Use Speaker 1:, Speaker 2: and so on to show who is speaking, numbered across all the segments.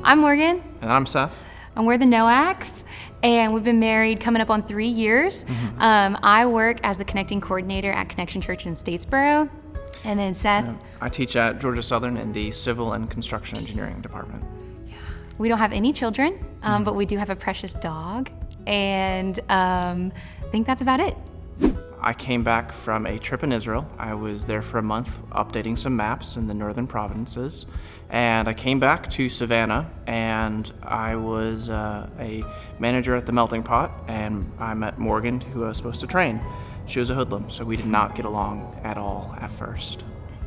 Speaker 1: I'm Morgan.
Speaker 2: And I'm Seth.
Speaker 1: And we're the Nowaks, and we've been married coming up on 3 years. I work as the connecting coordinator at Connection Church in Statesboro. And then Seth.
Speaker 2: I teach at Georgia Southern in the Civil and Construction Engineering department.
Speaker 1: We don't have any children, but we do have a precious dog. And I think that's about it.
Speaker 2: I came back from a trip in Israel. I was there for a month updating some maps in the northern provinces. And I came back to Savannah, and I was a manager at the Melting Pot, and I met Morgan, who I was supposed to train. She was a hoodlum, so we did not get along at all at first.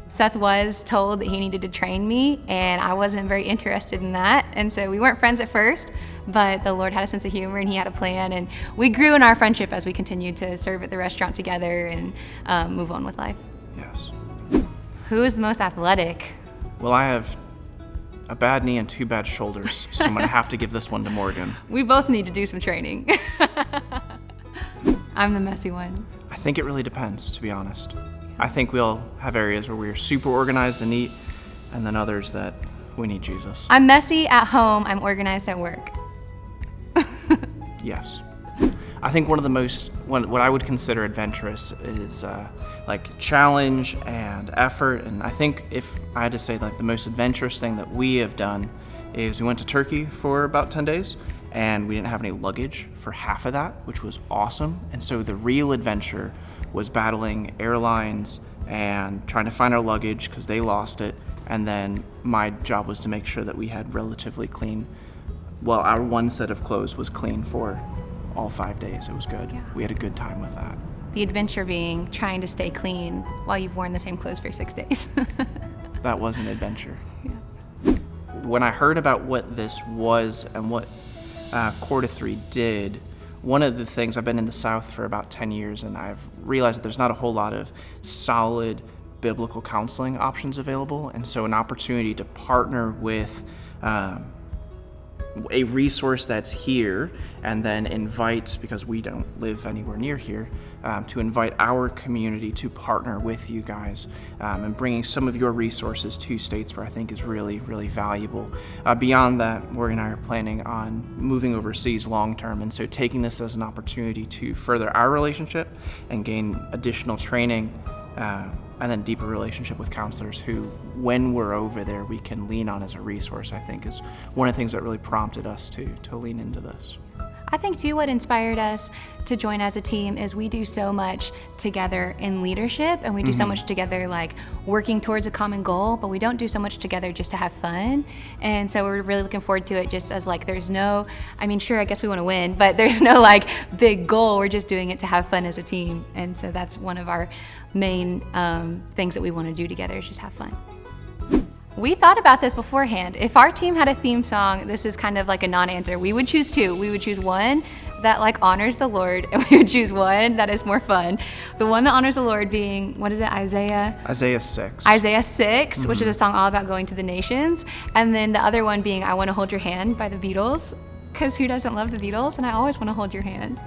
Speaker 1: Seth was told that he needed to train me, and I wasn't very interested in that. And so we weren't friends at first, but the Lord had a sense of humor and he had a plan, and we grew in our friendship as we continued to serve at the restaurant together and move on with life.
Speaker 2: Yes.
Speaker 1: Who is the most athletic?
Speaker 2: Well, I have a bad knee and 2 bad shoulders, so I'm gonna have to give this one to Morgan.
Speaker 1: We both need to do some training. I'm the messy one.
Speaker 2: I think it really depends, to be honest. I think we all have areas where we're super organized and neat, and then others that we need Jesus.
Speaker 1: I'm messy at home, I'm organized at work.
Speaker 2: Yes. I think one of the most, what I would consider adventurous is like challenge and effort. And I think if I had to say like the most adventurous thing that we have done is we went to Turkey for about 10 days and we didn't have any luggage for half of that, which was awesome. And so the real adventure was battling airlines and trying to find our luggage because they lost it. And then my job was to make sure that we had relatively clean, well, our one set of clothes was clean for all 5 days. It was good.
Speaker 1: Yeah.
Speaker 2: We had a good time with that.
Speaker 1: The adventure being trying to stay clean while you've worn the same clothes for 6 days.
Speaker 2: That was an adventure.
Speaker 1: Yeah.
Speaker 2: When I heard about what this was and what Core to 3 did, one of the things, I've been in the South for about 10 years, and I've realized that there's not a whole lot of solid biblical counseling options available. And so an opportunity to partner with a resource that's here and then invite, because we don't live anywhere near here, to invite our community to partner with you guys and bringing some of your resources to Statesboro, I think is really, really valuable. Beyond that, Morgan and I are planning on moving overseas long term, and so taking this as an opportunity to further our relationship and gain additional training and then deeper relationship with counselors who, when we're over there, we can lean on as a resource, I think is one of the things that really prompted us to lean into this.
Speaker 1: I think too what inspired us to join as a team is we do so much together in leadership, and we do so much together like working towards a common goal, but we don't do so much together just to have fun. And so we're really looking forward to it just as like there's no, I mean, sure, I guess we want to win, but there's no like big goal. We're just doing it to have fun as a team. And so that's one of our main things that we want to do together is just have fun. We thought about this beforehand. If our team had a theme song, this is kind of like a non-answer. We would choose 2. We would choose one that like honors the Lord, and we would choose one that is more fun. The one that honors the Lord being, what is it, Isaiah 6. Isaiah 6, which is a song all about going to the nations. And then the other one being I Want to Hold Your Hand by the Beatles, because who doesn't love the Beatles? And I always want to hold your hand.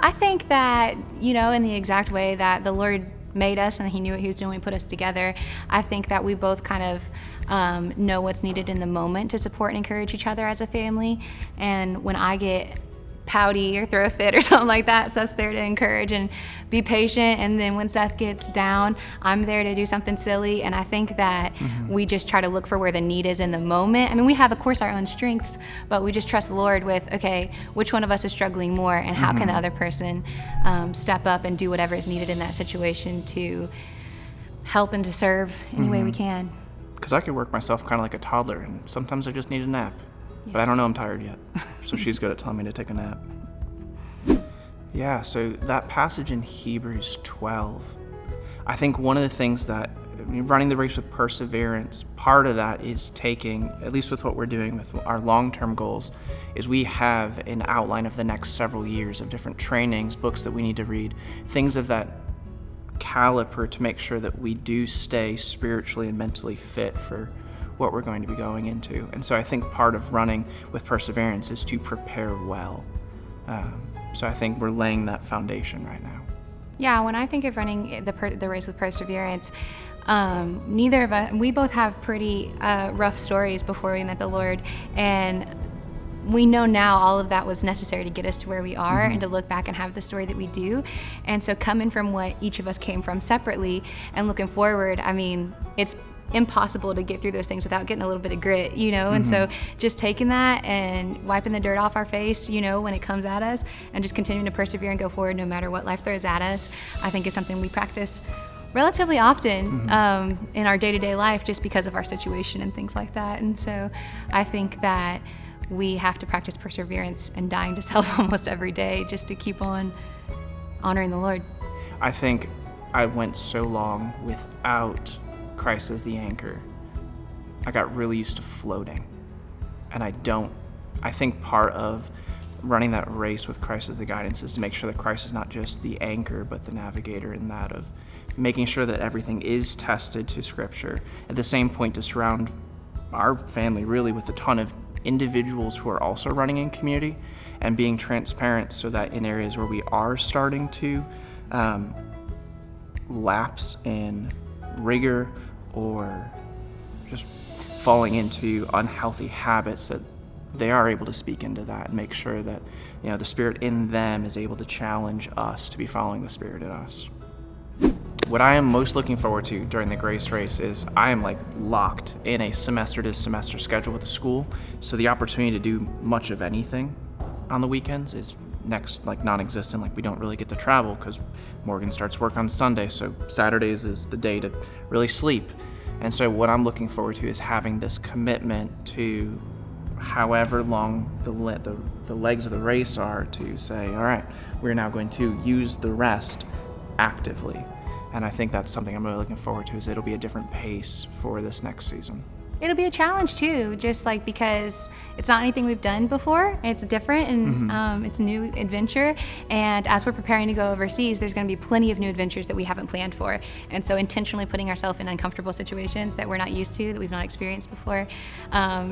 Speaker 1: I think that, you know, in the exact way that the Lord made us and he knew what he was doing when he put us together, I think that we both kind of know what's needed in the moment to support and encourage each other as a family. And when I get pouty or throw a fit or something like that, Seth's there to encourage and be patient. And then when Seth gets down, I'm there to do something silly. And I think that we just try to look for where the need is in the moment. I mean, we have, of course, our own strengths, but we just trust the Lord with, okay, which one of us is struggling more, and how can the other person step up and do whatever is needed in that situation to help and to serve any way we can.
Speaker 2: Because I could work myself kind of like a toddler, and sometimes I just need a nap.
Speaker 1: Yes.
Speaker 2: But I don't know I'm tired yet. So she's good at telling me to take a nap. Yeah, so that passage in Hebrews 12, I think one of the things that, running the race with perseverance, part of that is taking, at least with what we're doing with our long-term goals, is we have an outline of the next several years of different trainings, books that we need to read, things of that caliber to make sure that we do stay spiritually and mentally fit for what we're going to be going into. And so I think part of running with perseverance is to prepare well. So I think we're laying that foundation right now.
Speaker 1: Yeah, when I think of running the race with perseverance, neither of us, we both have pretty rough stories before we met the Lord, and we know now all of that was necessary to get us to where we are and to look back and have the story that we do. And so coming from what each of us came from separately and looking forward, I mean, it's impossible to get through those things without getting a little bit of grit, you know? And so just taking that and wiping the dirt off our face, you know, when it comes at us, and just continuing to persevere and go forward no matter what life throws at us, I think is something we practice relatively often in our day-to-day life just because of our situation and things like that. And so I think that we have to practice perseverance and dying to self almost every day just to keep on honoring the Lord.
Speaker 2: I think I went so long without Christ as the anchor. I got really used to floating. And I think part of running that race with Christ as the guidance is to make sure that Christ is not just the anchor, but the navigator in that of making sure that everything is tested to Scripture. At the same point, to surround our family really with a ton of individuals who are also running in community and being transparent so that in areas where we are starting to lapse in rigor or just falling into unhealthy habits, that they are able to speak into that and make sure that, you know, the Spirit in them is able to challenge us to be following the Spirit in us. What I am most looking forward to during the Grace Race is I am like locked in a semester to semester schedule with the school, so the opportunity to do much of anything on the weekends is non-existent. Like, we don't really get to travel because Morgan starts work on Sunday, so Saturdays is the day to really sleep. And so what I'm looking forward to is having this commitment to however long the legs of the race are, to say, all right, we're now going to use the rest actively. And I think that's something I'm really looking forward to, is it'll be a different pace for this next season.
Speaker 1: It'll be a challenge too, just like because it's not anything we've done before. It's different and it's a new adventure. And as we're preparing to go overseas, there's going to be plenty of new adventures that we haven't planned for. And so intentionally putting ourselves in uncomfortable situations that we're not used to, that we've not experienced before,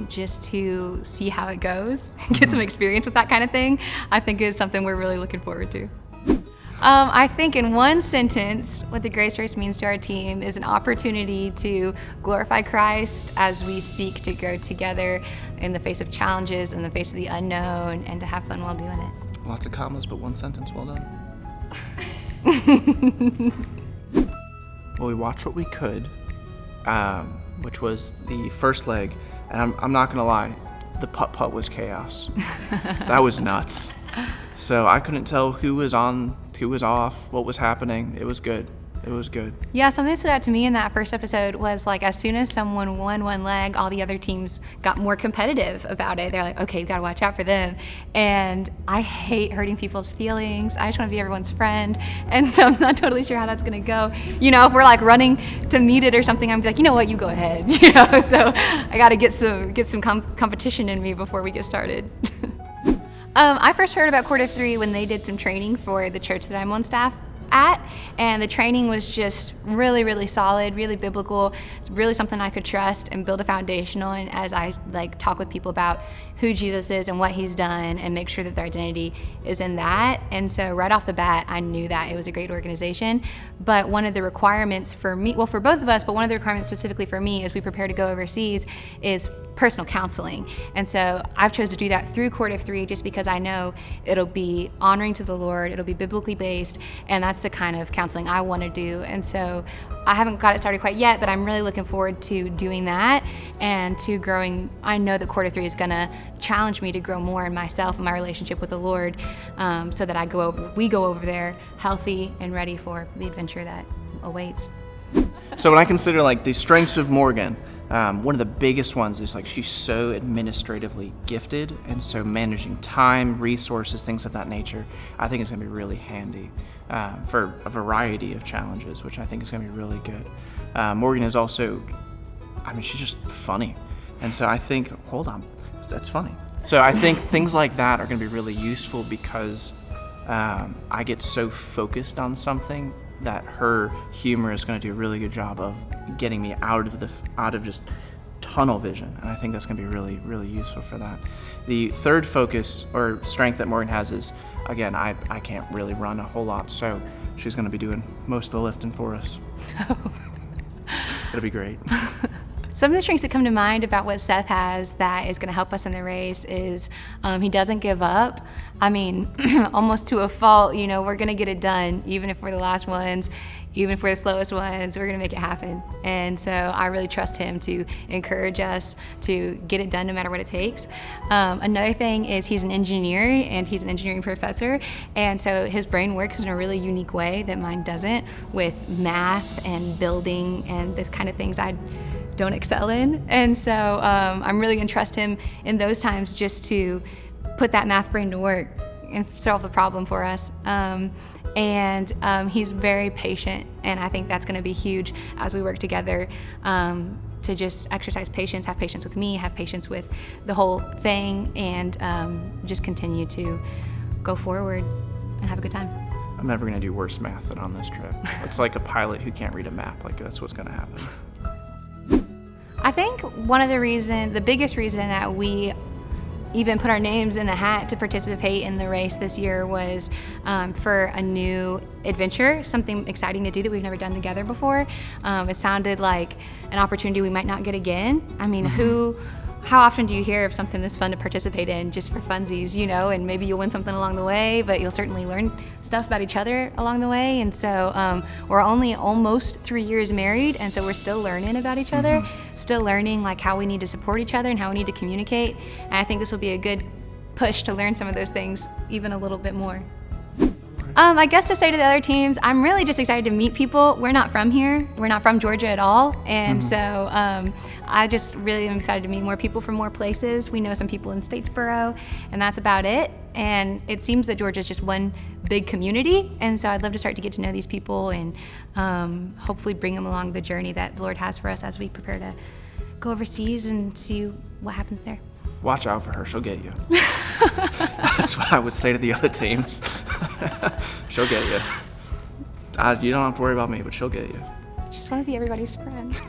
Speaker 1: just to see how it goes, get some experience with that kind of thing, I think is something we're really looking forward to. I think in one sentence, what the Grace Race means to our team is an opportunity to glorify Christ as we seek to grow together in the face of challenges, in the face of the unknown, and to have fun while doing it.
Speaker 2: Lots of commas, but one sentence, well done. Well, we watched what we could, which was the first leg, and I'm not gonna lie, the putt-putt was chaos. That was nuts. So I couldn't tell who was on, who was off, what was happening. It was good. It was good.
Speaker 1: Yeah, something that stood out to me in that first episode was like, as soon as someone won one leg, all the other teams got more competitive about it. They're like, okay, you gotta watch out for them. And I hate hurting people's feelings. I just wanna be everyone's friend. And so I'm not totally sure how that's gonna go. You know, if we're like running to meet it or something, I'm like, you know what, you go ahead. You know, so I gotta get some competition in me before we get started. I first heard about Court of Three when they did some training for the church that I'm on staff at, and the training was just really, really solid, really biblical. It's really something I could trust and build a foundation on as I like talk with people about who Jesus is and what he's done, and make sure that their identity is in that. And so right off the bat, I knew that it was a great organization. But one of the requirements for me, well, for both of us, but one of the requirements specifically for me as we prepare to go overseas is personal counseling. And so I've chosen to do that through Court of Three, just because I know it'll be honoring to the Lord, it'll be biblically based, and that's the kind of counseling I want to do. And so I haven't got it started quite yet, but I'm really looking forward to doing that and to growing. I know that Court of Three is gonna challenge me to grow more in myself and my relationship with the Lord, so that we go over there healthy and ready for the adventure that awaits.
Speaker 2: So when I consider like the strengths of Morgan, one of the biggest ones is like she's so administratively gifted, and so managing time, resources, things of that nature, I think is going to be really handy for a variety of challenges, which I think is going to be really good. Morgan is also, I mean, she's just funny, and so I think, hold on, that's funny. So I think things like that are going to be really useful because I get so focused on something that her humor is going to do a really good job of getting me out of just tunnel vision, and I think that's going to be really, really useful for that. The third focus or strength that Morgan has is, again, I can't really run a whole lot, so she's going to be doing most of the lifting for us. It'll be great.
Speaker 1: Some of the strengths that come to mind about what Seth has that is going to help us in the race is he doesn't give up. I mean, almost to a fault, you know, we're going to get it done, even if we're the last ones, even if we're the slowest ones, we're going to make it happen. And so I really trust him to encourage us to get it done no matter what it takes. Another thing is he's an engineer and he's an engineering professor. And so his brain works in a really unique way that mine doesn't, with math and building and the kind of things I don't excel in. And so I'm really going to trust him in those times just to put that math brain to work and solve the problem for us. And he's very patient, and I think that's going to be huge as we work together to just exercise patience, have patience with me, have patience with the whole thing, and just continue to go forward and have a good time.
Speaker 2: I'm never going to do worse math than on this trip. It's like a pilot who can't read a map. Like, that's what's going to happen.
Speaker 1: I think the biggest reason that we even put our names in the hat to participate in the race this year was for a new adventure, something exciting to do that we've never done together before. It sounded like an opportunity we might not get again. I mean, how often do you hear of something that's fun to participate in just for funsies, you know, and maybe you'll win something along the way, but you'll certainly learn stuff about each other along the way. And so we're only almost 3 years married, and so we're still learning about each other, still learning like how we need to support each other and how we need to communicate. And I think this will be a good push to learn some of those things even a little bit more. I guess to say to the other teams, I'm really just excited to meet people. We're not from here. We're not from Georgia at all. And so I just really am excited to meet more people from more places. We know some people in Statesboro, and that's about it. And it seems that Georgia is just one big community. And so I'd love to start to get to know these people and hopefully bring them along the journey that the Lord has for us as we prepare to go overseas and see what happens there.
Speaker 2: Watch out for her. She'll get you. That's what I would say to the other teams. She'll get you. You don't have to worry about me, but she'll get you.
Speaker 1: I just want to be everybody's friend.